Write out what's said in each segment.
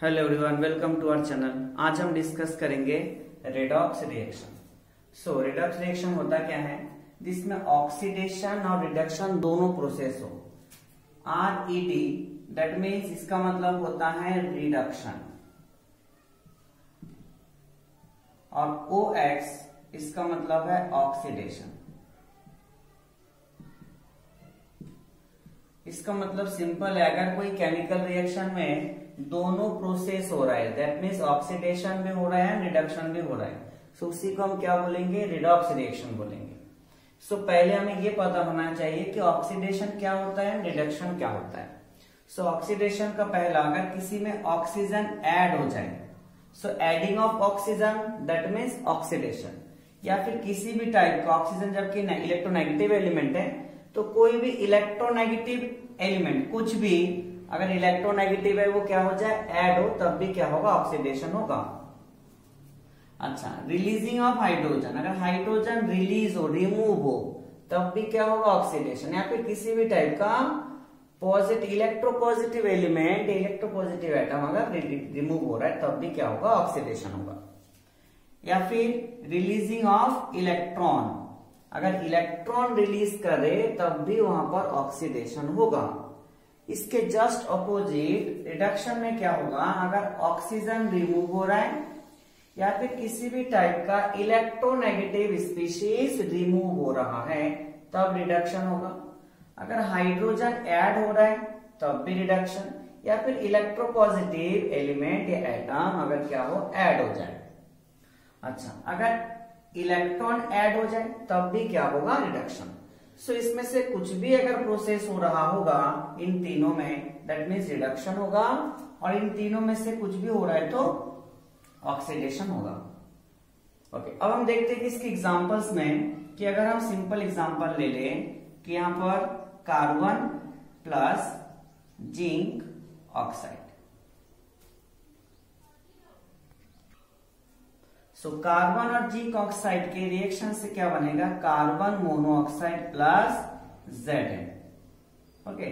Hello everyone, welcome to our channel. आज हम discuss करेंगे redox reaction. So redox reaction होता क्या है, जिसमें ऑक्सीडेशन और रिडक्शन दोनों प्रोसेस हो। RED दैट मीन्स इसका मतलब होता है रिडक्शन, और OX इसका मतलब है ऑक्सीडेशन। इसका मतलब सिंपल है, अगर कोई केमिकल रिएक्शन में दोनों प्रोसेस हो रहा है दैट मीन्स ऑक्सीडेशन भी हो रहा है रिडक्शन भी हो रहा है, सो उसी को हम क्या बोलेंगे, रिडॉक्स रिएक्शन बोलेंगे। सो पहले हमें ये पता होना चाहिए कि ऑक्सीडेशन क्या होता है, रिडक्शन क्या होता है। सो ऑक्सीडेशन का पहला, अगर किसी में ऑक्सीजन ऐड हो जाए, so adding of oxygen that means oxidation, या फिर किसी भी टाइप का ऑक्सीजन जबकि इलेक्ट्रोनेगेटिव एलिमेंट है, तो कोई भी इलेक्ट्रोनेगेटिव एलिमेंट कुछ भी अगर इलेक्ट्रोनेगेटिव है वो क्या हो जाए, ऐड हो, तब भी क्या होगा, ऑक्सीडेशन होगा। अच्छा, रिलीजिंग ऑफ हाइड्रोजन, अगर हाइड्रोजन रिलीज हो, रिमूव हो, तब भी क्या होगा, ऑक्सीडेशन। या फिर किसी भी टाइप का इलेक्ट्रोपॉजिटिव एलिमेंट, इलेक्ट्रोपॉजिटिव एटम अगर रिमूव हो रहा है, तब भी क्या होगा, ऑक्सीडेशन होगा। या फिर रिलीजिंग ऑफ इलेक्ट्रॉन, अगर इलेक्ट्रॉन रिलीज करे तब भी वहां पर ऑक्सीडेशन होगा। इसके जस्ट अपोजिट रिडक्शन में क्या होगा, अगर ऑक्सीजन रिमूव हो रहा है या फिर किसी भी टाइप का इलेक्ट्रोनेगेटिव स्पीशीज रिमूव हो रहा है, तब रिडक्शन होगा। अगर हाइड्रोजन ऐड हो रहा है तब भी रिडक्शन, या फिर इलेक्ट्रोपॉजिटिव एलिमेंट या एटम अगर क्या हो, ऐड हो जाए। अच्छा, अगर इलेक्ट्रॉन ऐड हो जाए तब भी क्या होगा, रिडक्शन। सो इसमें से कुछ भी अगर प्रोसेस हो रहा होगा इन तीनों में, दैट मीन्स रिडक्शन होगा, और इन तीनों में से कुछ भी हो रहा है तो ऑक्सीडेशन होगा। ओके, अब हम देखते हैं कि इसके एग्जांपल्स में, कि अगर हम सिंपल एग्जांपल ले लें कि यहां पर carbon plus zinc oxide. So carbon और जिंक ऑक्साइड के रिएक्शन से क्या बनेगा, carbon monoxide plus Zn। Okay,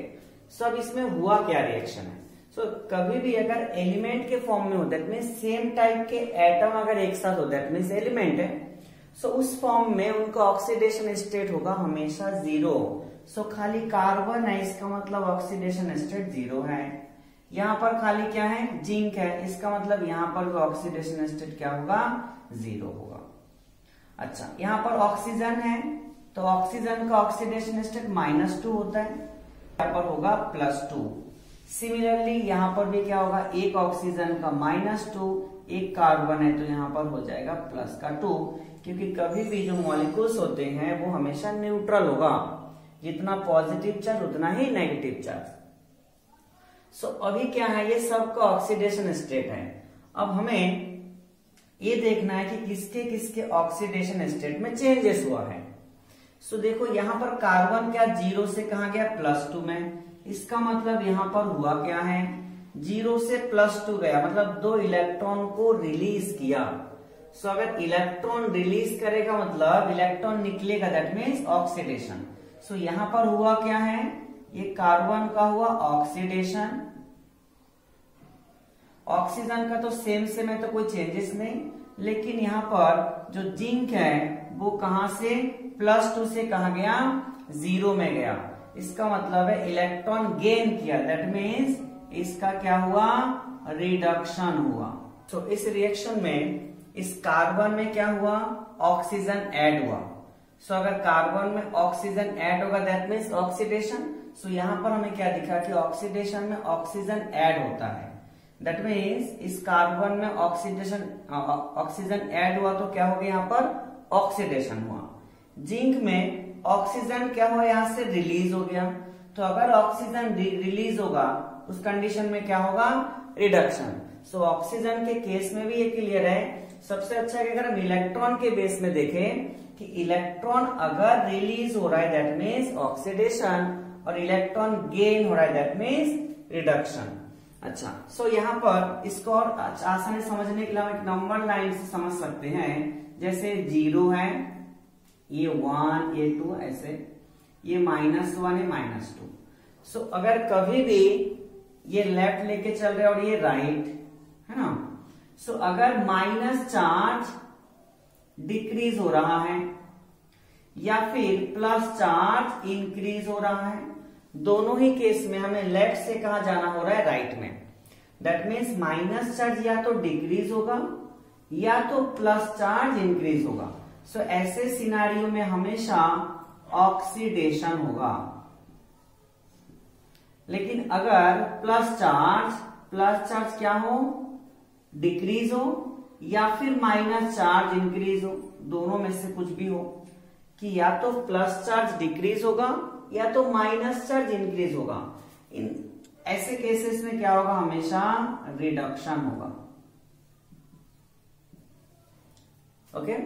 so अब इसमें हुआ क्या रिएक्शन है। सो कभी भी अगर एलिमेंट के फॉर्म में हो, दैट मीन्स सेम टाइप के एटम अगर एक साथ हो, दैट मीन्स एलिमेंट है, सो उस फॉर्म में उनका ऑक्सीडेशन स्टेट होगा हमेशा 0। सो खाली कार्बन है, इसका मतलब ऑक्सीडेशन स्टेट 0 है। यहाँ पर खाली क्या है, जिंक है, इसका मतलब यहाँ पर भी ऑक्सीडेशन स्टेट क्या होगा, 0 होगा। अच्छा, यहाँ पर ऑक्सीजन है तो ऑक्सीजन का ऑक्सीडेशन स्टेट -2 होता है, यहाँ पर होगा +2। सिमिलरली यहाँ पर भी क्या होगा, एक ऑक्सीजन का -2, एक कार्बन है तो यहाँ पर हो जाएगा +2, क्योंकि कभी भी जो मॉलिक्यूल्स होते हैं वो हमेशा न्यूट्रल होगा, जितना पॉजिटिव चार्ज उतना ही नेगेटिव चार्ज। सो अभी क्या है, ये सबका ऑक्सीडेशन स्टेट है। अब हमें ये देखना है कि किसके किसके ऑक्सीडेशन स्टेट में चेंजेस हुआ है। सो देखो यहाँ पर कार्बन क्या 0 से कहाँ गया, +2 में। इसका मतलब यहाँ पर हुआ क्या है, 0 से +2 गया, मतलब 2 इलेक्ट्रॉन को रिलीज किया। सो अगर इलेक्ट्रॉन रिलीज करेगा मतलब इलेक्ट्रॉन निकलेगा, दैट मीन्स ऑक्सीडेशन। सो यहाँ पर हुआ क्या है, ये कार्बन का हुआ ऑक्सीडेशन, ऑक्सीजन का तो सेम है तो कोई चेंजेस नहीं, लेकिन यहाँ पर जो जिंक है वो कहां से, +2 से कहा गया, 0 में गया। इसका मतलब है इलेक्ट्रॉन गेन किया, दैट मीन्स इसका क्या हुआ, रिडक्शन हुआ। तो इस रिएक्शन में इस कार्बन में क्या हुआ, ऑक्सीजन ऐड हुआ। सो अगर कार्बन में ऑक्सीजन ऐड होगा दैट मीन्स ऑक्सीडेशन। सो यहाँ पर हमें क्या दिखा कि ऑक्सीडेशन में ऑक्सीजन ऐड होता है, दैट मीन्स इस कार्बन में ऑक्सीजन ऐड हुआ तो क्या हो गया, यहाँ पर ऑक्सीडेशन हुआ। जिंक में ऑक्सीजन क्या हुआ, यहाँ से रिलीज हो गया, तो अगर ऑक्सीजन रिलीज होगा उस कंडीशन में क्या होगा, रिडक्शन। सो ऑक्सीजन के केस में भी ये क्लियर है। सबसे अच्छा है कि अगर हम इलेक्ट्रॉन के बेस में देखें कि इलेक्ट्रॉन अगर रिलीज हो रहा है दैट मीन्स ऑक्सीडेशन, और इलेक्ट्रॉन गेन हो रहा है दैट मीन्स रिडक्शन। अच्छा, सो यहाँ पर इसको और आसानी समझने के लिए हम एक नंबर लाइन से समझ सकते हैं, जैसे 0 है, ये 1, ये 2, ऐसे ये -1 है, -2। सो अगर कभी भी ये लेफ्ट लेके चल रहे हैं और ये राइट, है ना। सो अगर माइनस चार्ज डिक्रीज हो रहा है या फिर प्लस चार्ज इंक्रीज हो रहा है, दोनों ही केस में हमें लेफ्ट से कहा जाना हो रहा है राइट में। दैट मीन्स माइनस चार्ज या तो डिक्रीज होगा या तो प्लस चार्ज इंक्रीज होगा। सो ऐसे सिनारियो में हमेशा ऑक्सीडेशन होगा। लेकिन अगर प्लस चार्ज क्या हो, डिक्रीज हो या फिर माइनस चार्ज इंक्रीज हो, दोनों में से कुछ भी हो, कि या तो प्लस चार्ज डिक्रीज होगा या तो माइनस चार्ज इंक्रीज होगा, इन ऐसे केसेस में क्या होगा, हमेशा रिडक्शन होगा। ओके,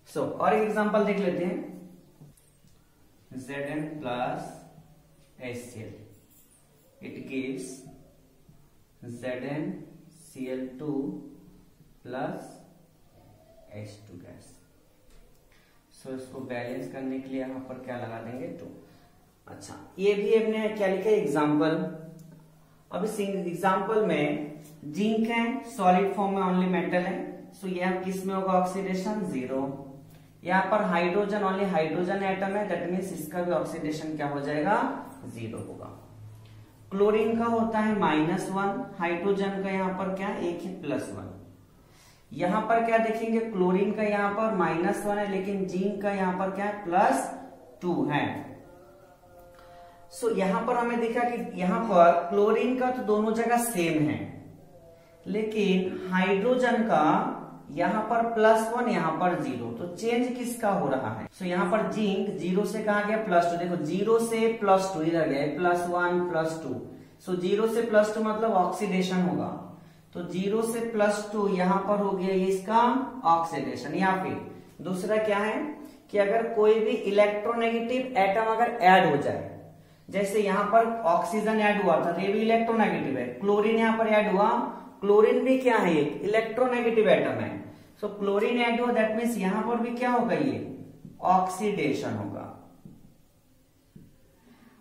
सो और एक एग्जांपल देख लेते हैं। Zn plus HCl, it gives ZnCl2 plus H2 gas. So इसको बैलेंस करने के लिए यहां पर क्या लगा देंगे, 2। अच्छा, ये भी हमने क्या लिखा है, एग्जाम्पल। अब इस एग्जाम्पल में जिंक है, सॉलिड फॉर्म में, ओनली मेटल है। सो यह किस में होगा ऑक्सीडेशन, 0। यहाँ पर हाइड्रोजन, ओनली हाइड्रोजन एटम है, दैट मीन्स इसका भी ऑक्सीडेशन क्या हो जाएगा, 0 होगा। क्लोरीन का होता है -1, हाइड्रोजन का यहाँ पर क्या एक है, +1। यहाँ पर क्या देखेंगे, क्लोरीन का यहाँ पर -1 है, लेकिन जिंक का यहाँ पर क्या है, +2 है। सो यहाँ पर हमें देखा कि यहाँ पर क्लोरीन का तो दोनों जगह सेम है, लेकिन हाइड्रोजन का यहाँ पर +1, यहाँ पर 0, तो चेंज किसका हो रहा है। सो यहाँ पर जिंक 0 से कहा गया +2, देखो 0 से +2 इधर गया, +1 +2। सो 0 से +2 मतलब ऑक्सीडेशन होगा, तो 0 से +2 यहाँ पर हो गया ये इसका ऑक्सीडेशन। या फिर दूसरा क्या है कि अगर कोई भी इलेक्ट्रोनेगेटिव एटम अगर ऐड हो जाए, जैसे यहाँ पर ऑक्सीजन ऐड हुआ था तो ये भी इलेक्ट्रोनेगेटिव है, क्लोरीन यहाँ पर ऐड हुआ, क्लोरीन भी क्या है, एक इलेक्ट्रोनेगेटिव एटम है। सो क्लोरीन ऐड हुआ, दैट मीन्स यहां पर भी क्या होगा, ये ऑक्सीडेशन होगा।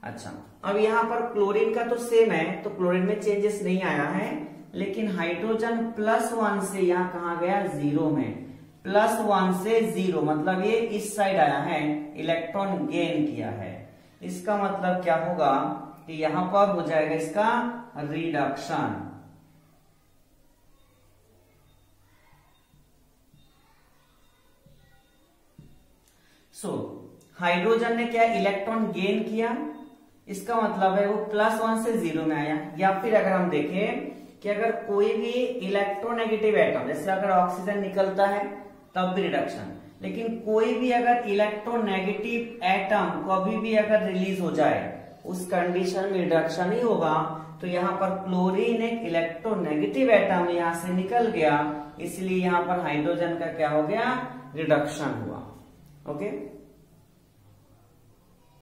अच्छा, अब यहां पर क्लोरीन का तो सेम है, तो क्लोरीन में चेंजेस नहीं आया है, लेकिन हाइड्रोजन +1 से यहां कहा गया 0 में, +1 से 0 मतलब ये इस साइड आया है, इलेक्ट्रॉन गेन किया है। इसका मतलब क्या होगा कि यहां पर हो जाएगा इसका रिडक्शन। सो हाइड्रोजन ने क्या इलेक्ट्रॉन गेन किया, इसका मतलब है वो +1 से 0 में आया। या फिर अगर हम देखें कि अगर कोई भी इलेक्ट्रोनेगेटिव एटम, जैसे अगर ऑक्सीजन निकलता है तब भी रिडक्शन, लेकिन कोई भी अगर इलेक्ट्रोनेगेटिव एटम कभी भी अगर रिलीज हो जाए उस कंडीशन में रिडक्शन ही होगा। तो यहाँ पर क्लोरीन एक इलेक्ट्रोनेगेटिव एटम यहां से निकल गया, इसलिए यहाँ पर हाइड्रोजन का क्या हो गया, रिडक्शन हुआ। ओके।